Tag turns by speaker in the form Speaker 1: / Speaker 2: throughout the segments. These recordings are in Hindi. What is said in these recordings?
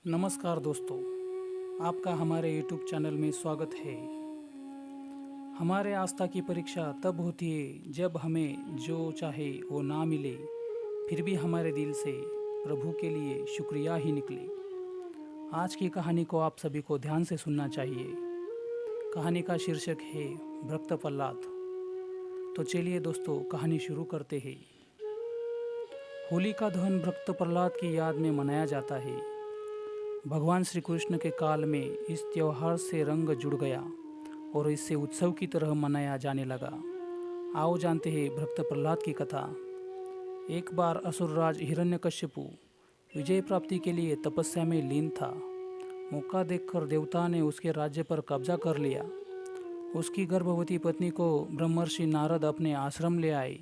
Speaker 1: नमस्कार दोस्तों, आपका हमारे YouTube चैनल में स्वागत है। हमारे आस्था की परीक्षा तब होती है जब हमें जो चाहे वो ना मिले, फिर भी हमारे दिल से प्रभु के लिए शुक्रिया ही निकले। आज की कहानी को आप सभी को ध्यान से सुनना चाहिए। कहानी का शीर्षक है भक्त प्रहलाद। तो चलिए दोस्तों, कहानी शुरू करते हैं। होली का दहन भक्त प्रहलाद की याद में मनाया जाता है। भगवान श्री कृष्ण के काल में इस त्योहार से रंग जुड़ गया और इससे उत्सव की तरह मनाया जाने लगा। आओ जानते हैं भक्त प्रहलाद की कथा। एक बार असुरराज हिरण्यकश्यपु विजय प्राप्ति के लिए तपस्या में लीन था। मौका देखकर देवता ने उसके राज्य पर कब्जा कर लिया। उसकी गर्भवती पत्नी को ब्रह्मर्षि नारद अपने आश्रम ले आए।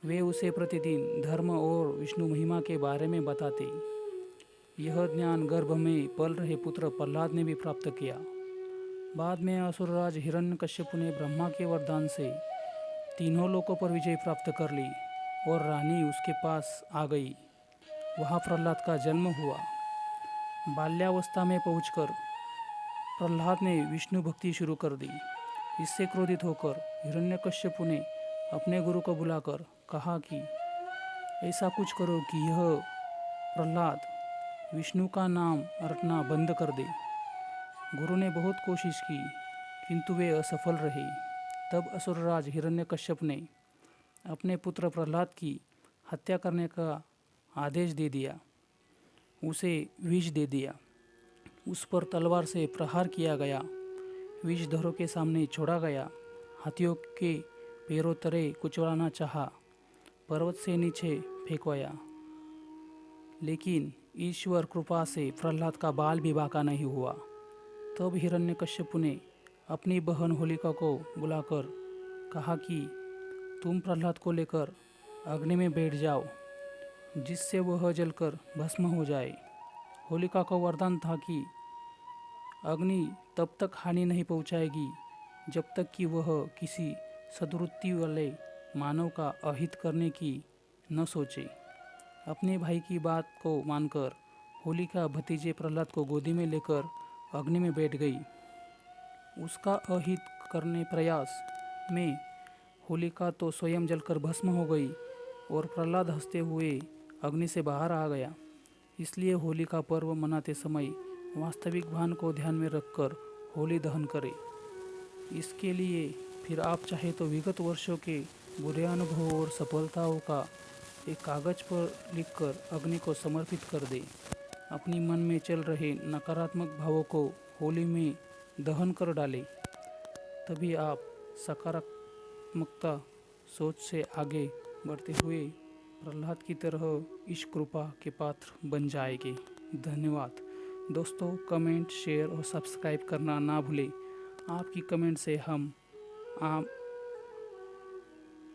Speaker 1: वे उसे प्रतिदिन धर्म और विष्णु महिमा के बारे में बताते। यह ज्ञान गर्भ में पल रहे पुत्र प्रहलाद ने भी प्राप्त किया। बाद में असुरराज हिरण्यकश्यप ने ब्रह्मा के वरदान से तीनों लोकों पर विजय प्राप्त कर ली और रानी उसके पास आ गई। वहाँ प्रहलाद का जन्म हुआ। बाल्यावस्था में पहुंचकर प्रहलाद ने विष्णु भक्ति शुरू कर दी। इससे क्रोधित होकर हिरण्यकश्यप ने अपने गुरु को बुलाकर कहा कि ऐसा कुछ करो कि यह प्रहलाद विष्णु का नाम रटना बंद कर दे। गुरु ने बहुत कोशिश की, किंतु वे असफल रहे। तब असुरराज हिरण्यकश्यप ने अपने पुत्र प्रहलाद की हत्या करने का आदेश दे दिया। उसे विष दे दिया। उस पर तलवार से प्रहार किया गया। विषधरों के सामने छोड़ा गया। हाथियों के पैरों तले कुचलाना चाहा, पर्वत से नीचे फेंकवाया, लेकिन ईश्वर कृपा से प्रहलाद का बाल भी बांका नहीं हुआ। तब हिरण्यकश्यप ने अपनी बहन होलिका को बुलाकर कहा कि तुम प्रहलाद को लेकर अग्नि में बैठ जाओ, जिससे वह जलकर भस्म हो जाए। होलिका को वरदान था कि अग्नि तब तक हानि नहीं पहुंचाएगी जब तक कि वह किसी सद्वृत्ति वाले मानव का अहित करने की न सोचे। अपने भाई की बात को मानकर होलिका भतीजे प्रहलाद को गोदी में लेकर अग्नि में बैठ गई। उसका अहित करने प्रयास में होलिका तो स्वयं जलकर भस्म हो गई और प्रहलाद हंसते हुए अग्नि से बाहर आ गया। इसलिए होली का पर्व मनाते समय वास्तविक भान को ध्यान में रखकर होली दहन करें। इसके लिए फिर आप चाहे तो विगत वर्षों के बुरे अनुभवों और सफलताओं का एक कागज पर लिखकर अग्नि को समर्पित कर दें। अपनी मन में चल रहे नकारात्मक भावों को होली में दहन कर डालें। तभी आप सकारात्मकता सोच से आगे बढ़ते हुए प्रहलाद की तरह इस कृपा के पात्र बन जाएंगे। धन्यवाद दोस्तों। कमेंट, शेयर और सब्सक्राइब करना ना भूलें। आपकी कमेंट से हम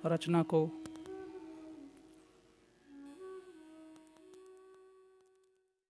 Speaker 1: रचना को